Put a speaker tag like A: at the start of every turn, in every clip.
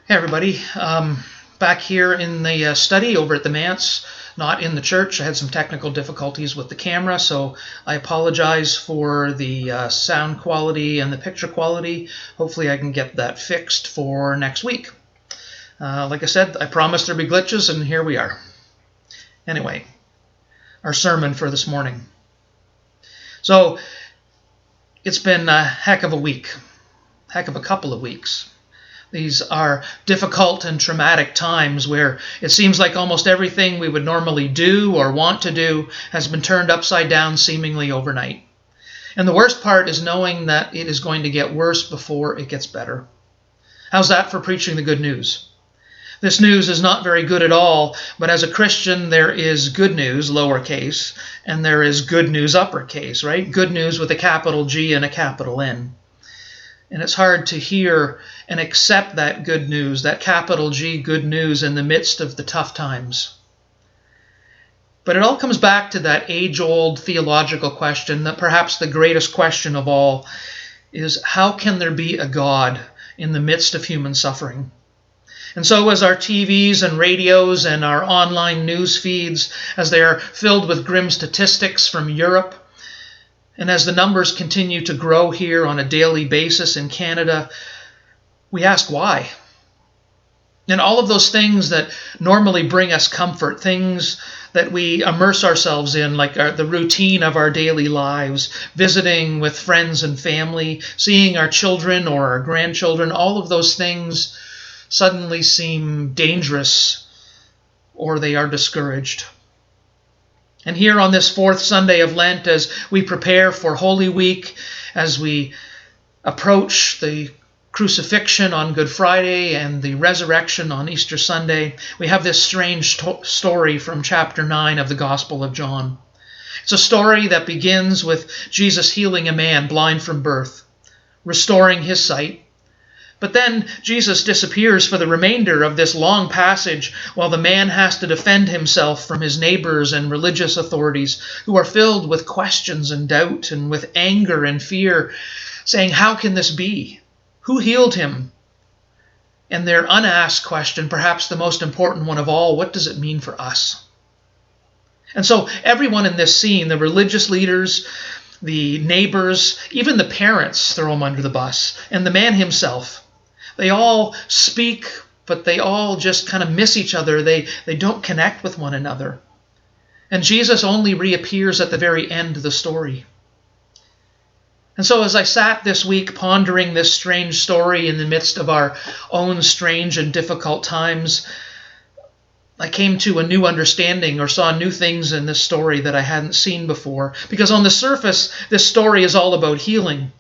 A: Hey everybody, back here in the study over at the Manse, not in the church. I had some technical difficulties with the camera, so I apologize for the sound quality and the picture quality. Hopefully I can get that fixed for next week. Like I said, I promised there'd be glitches, and here we are. Anyway, our sermon for this morning. So, it's been a heck of a week, heck of a couple of weeks. These are difficult and traumatic times where it seems like almost everything we would normally do or want to do has been turned upside down seemingly overnight. And the worst part is knowing that it is going to get worse before it gets better. How's that for preaching the good news? This news is not very good at all, but as a Christian, there is good news, lowercase, and there is good news, uppercase, right? Good news with a capital G and a capital N. And it's hard to hear and accept that good news, that capital G good news, in the midst of the tough times. But it all comes back to that age-old theological question, that perhaps the greatest question of all, is how can there be a God in the midst of human suffering? And so as our TVs and radios and our online news feeds, as they are filled with grim statistics from Europe, and as the numbers continue to grow here on a daily basis in Canada, we ask why. And all of those things that normally bring us comfort, things that we immerse ourselves in, like the routine of our daily lives, visiting with friends and family, seeing our children or our grandchildren, all of those things suddenly seem dangerous, or they are discouraged. And here on this fourth Sunday of Lent, as we prepare for Holy Week, as we approach the crucifixion on Good Friday and the resurrection on Easter Sunday, we have this strange story from chapter 9 of the Gospel of John. It's a story that begins with Jesus healing a man blind from birth, restoring his sight. But then Jesus disappears for the remainder of this long passage while the man has to defend himself from his neighbors and religious authorities who are filled with questions and doubt and with anger and fear, saying, how can this be? Who healed him? And their unasked question, perhaps the most important one of all, what does it mean for us? And so everyone in this scene, the religious leaders, the neighbors, even the parents throw him under the bus, and the man himself, they all speak, but they all just kind of miss each other. They don't connect with one another. And Jesus only reappears at the very end of the story. And so as I sat this week pondering this strange story in the midst of our own strange and difficult times, I came to a new understanding, or saw new things in this story that I hadn't seen before. Because on the surface, this story is all about healing.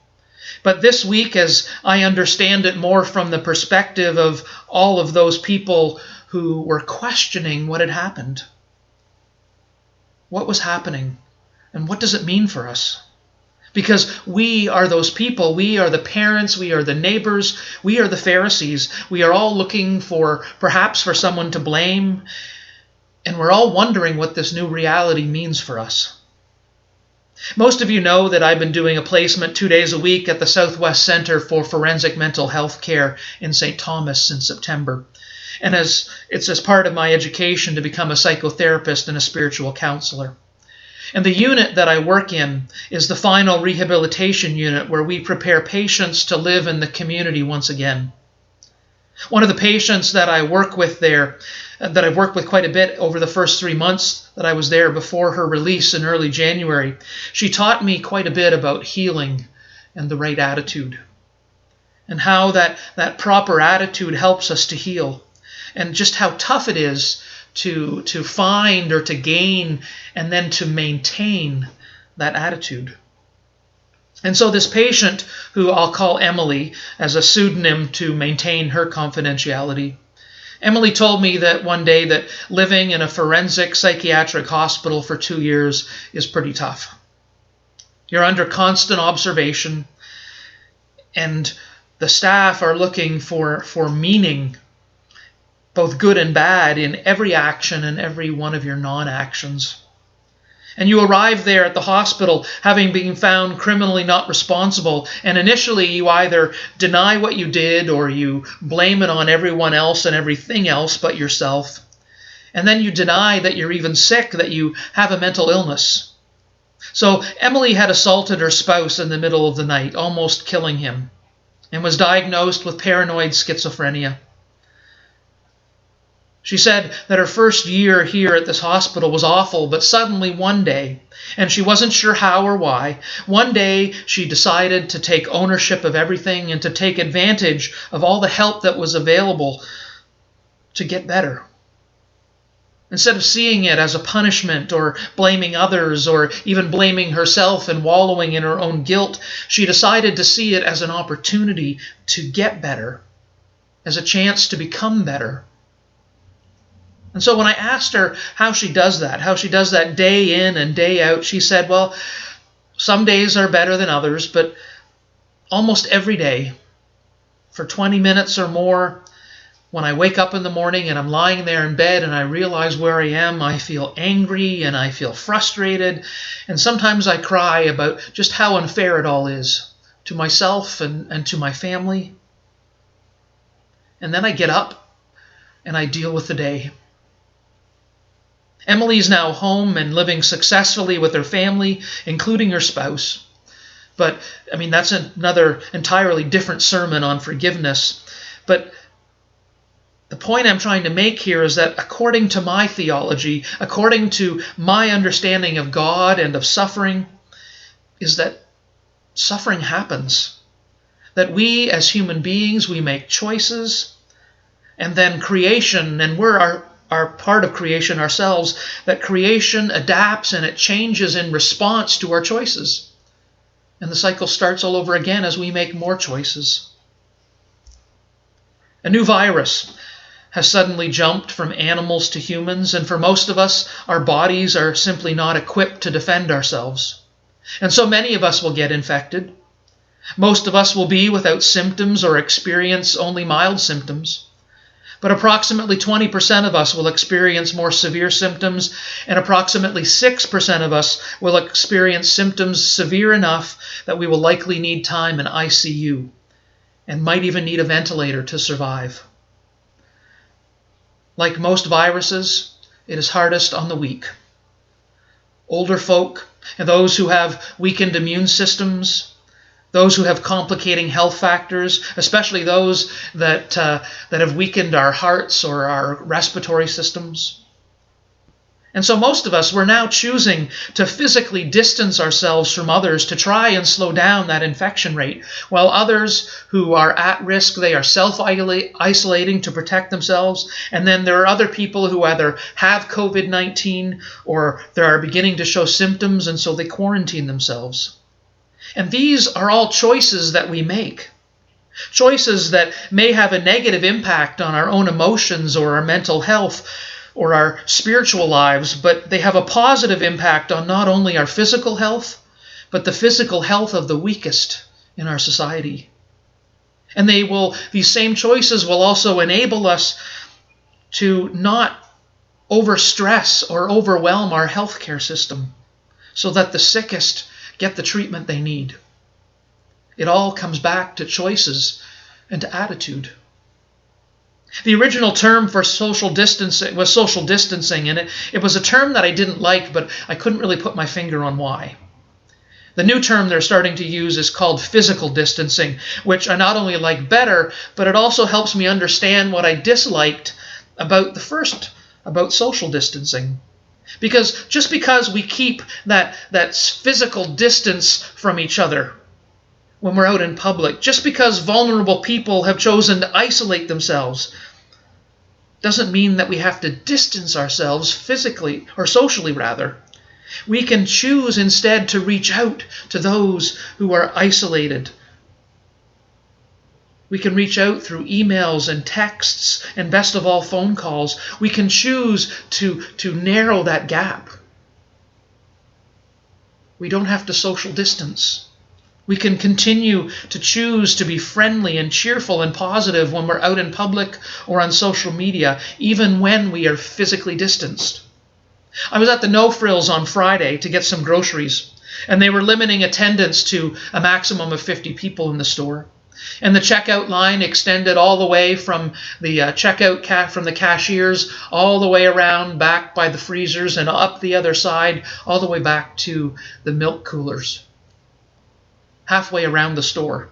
A: But this week, as I understand it more from the perspective of all of those people who were questioning what had happened. What was happening? And what does it mean for us? Because we are those people. We are the parents. We are the neighbors. We are the Pharisees. We are all looking perhaps for someone to blame. And we're all wondering what this new reality means for us. Most of you know that I've been doing a placement 2 days a week at the Southwest Center for Forensic Mental Health Care in St. Thomas since September. And it's as part of my education to become a psychotherapist and a spiritual counselor. And the unit that I work in is the final rehabilitation unit, where we prepare patients to live in the community once again. One of the patients that I work with there, that I've worked with quite a bit over the first 3 months that I was there before her release in early January, she taught me quite a bit about healing and the right attitude, and how that proper attitude helps us to heal, and just how tough it is to find or to gain and then to maintain that attitude. And so this patient, who I'll call Emily as a pseudonym to maintain her confidentiality, Emily told me that one day that living in a forensic psychiatric hospital for 2 years is pretty tough. You're under constant observation, and the staff are looking for meaning, both good and bad, in every action and every one of your non-actions. And you arrive there at the hospital having been found criminally not responsible, and initially you either deny what you did or you blame it on everyone else and everything else but yourself. And then you deny that you're even sick, that you have a mental illness. So Emily had assaulted her spouse in the middle of the night, almost killing him, and was diagnosed with paranoid schizophrenia. She said that her first year here at this hospital was awful, but suddenly one day, and she wasn't sure how or why, one day she decided to take ownership of everything and to take advantage of all the help that was available to get better. Instead of seeing it as a punishment or blaming others or even blaming herself and wallowing in her own guilt, she decided to see it as an opportunity to get better, as a chance to become better. And so when I asked her how she does that day in and day out, she said, well, some days are better than others, but almost every day, for 20 minutes or more, when I wake up in the morning and I'm lying there in bed and I realize where I am, I feel angry and I feel frustrated. And sometimes I cry about just how unfair it all is to myself and to my family. And then I get up and I deal with the day. Emily's now home and living successfully with her family, including her spouse. But, that's another entirely different sermon on forgiveness. But the point I'm trying to make here is that according to my theology, according to my understanding of God and of suffering, is that suffering happens. That we as human beings, we make choices, and then creation, and we're are part of creation ourselves, that creation adapts and it changes in response to our choices. And the cycle starts all over again as we make more choices. A new virus has suddenly jumped from animals to humans, and for most of us, our bodies are simply not equipped to defend ourselves. And so many of us will get infected. Most of us will be without symptoms or experience only mild symptoms. But approximately 20% of us will experience more severe symptoms, and approximately 6% of us will experience symptoms severe enough that we will likely need time in ICU and might even need a ventilator to survive. Like most viruses, it is hardest on the weak. Older folk and those who have weakened immune systems, those who have complicating health factors, especially those that have weakened our hearts or our respiratory systems. And so most of us, we're now choosing to physically distance ourselves from others to try and slow down that infection rate, while others who are at risk, they are self-isolating to protect themselves. And then there are other people who either have COVID-19 or they are beginning to show symptoms, and so they quarantine themselves. And these are all choices that we make. Choices that may have a negative impact on our own emotions or our mental health or our spiritual lives, but they have a positive impact on not only our physical health, but the physical health of the weakest in our society. And these same choices will also enable us to not overstress or overwhelm our healthcare system so that the sickest get the treatment they need. It all comes back to choices and to attitude. The original term for social distancing was social distancing, and it was a term that I didn't like, but I couldn't really put my finger on why. The new term they're starting to use is called physical distancing, which I not only like better, but it also helps me understand what I disliked about about social distancing. Because just because we keep that physical distance from each other when we're out in public, just because vulnerable people have chosen to isolate themselves, doesn't mean that we have to distance ourselves physically or socially, rather. We can choose instead to reach out to those who are isolated. We can reach out through emails and texts and, best of all, phone calls. We can choose to narrow that gap. We don't have to social distance. We can continue to choose to be friendly and cheerful and positive when we're out in public or on social media, even when we are physically distanced. I was at the No Frills on Friday to get some groceries, and they were limiting attendance to a maximum of 50 people in the store. And the checkout line extended all the way from the from the cashiers all the way around back by the freezers and up the other side all the way back to the milk coolers, halfway around the store.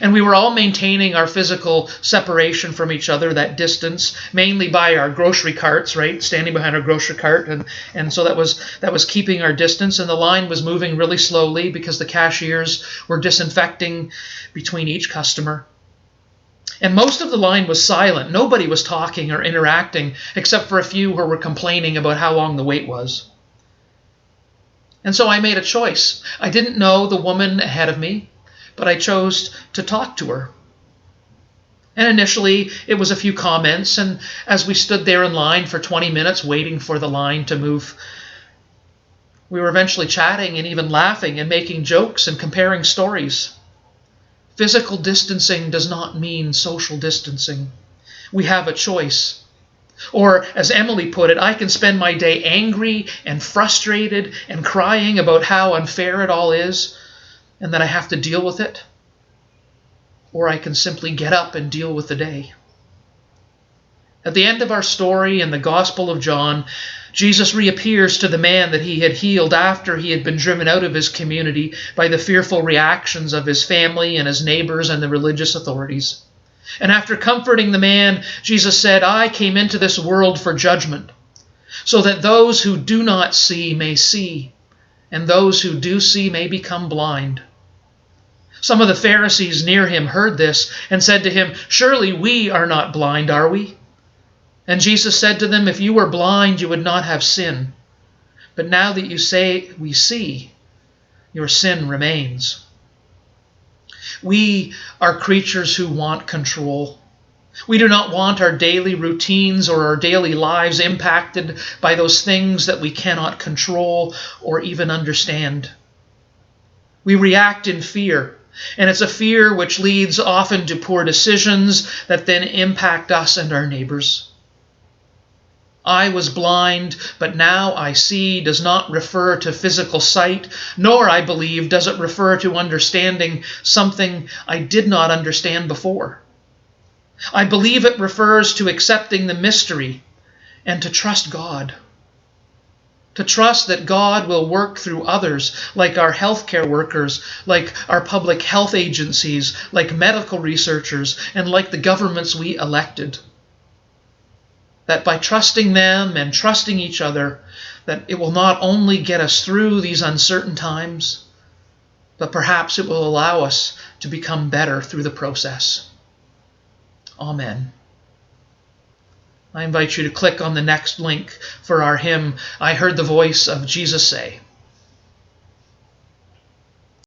A: And we were all maintaining our physical separation from each other, that distance, mainly by our grocery carts, right? Standing behind our grocery cart. And so that was keeping our distance. And the line was moving really slowly because the cashiers were disinfecting between each customer. And most of the line was silent. Nobody was talking or interacting except for a few who were complaining about how long the wait was. And so I made a choice. I didn't know the woman ahead of me, but I chose to talk to her. And initially, it was a few comments, and as we stood there in line for 20 minutes waiting for the line to move, we were eventually chatting and even laughing and making jokes and comparing stories. Physical distancing does not mean social distancing. We have a choice. Or, as Emily put it, I can spend my day angry and frustrated and crying about how unfair it all is, and that I have to deal with it, or I can simply get up and deal with the day. At the end of our story in the Gospel of John, Jesus reappears to the man that he had healed after he had been driven out of his community by the fearful reactions of his family and his neighbors and the religious authorities. And after comforting the man, Jesus said, "I came into this world for judgment, so that those who do not see may see, and those who do see may become blind." Some of the Pharisees near him heard this and said to him, "Surely we are not blind, are we?" And Jesus said to them, "If you were blind, you would not have sin. But now that you say we see, your sin remains." We are creatures who want control. We do not want our daily routines or our daily lives impacted by those things that we cannot control or even understand. We react in fear, and it's a fear which leads often to poor decisions that then impact us and our neighbors. "I was blind, but now I see" does not refer to physical sight, nor, I believe, does it refer to understanding something I did not understand before. I believe it refers to accepting the mystery and to trust God. To trust that God will work through others, like our healthcare workers, like our public health agencies, like medical researchers, and like the governments we elected. That by trusting them and trusting each other, that it will not only get us through these uncertain times, but perhaps it will allow us to become better through the process. Amen. I invite you to click on the next link for our hymn, "I Heard the Voice of Jesus Say."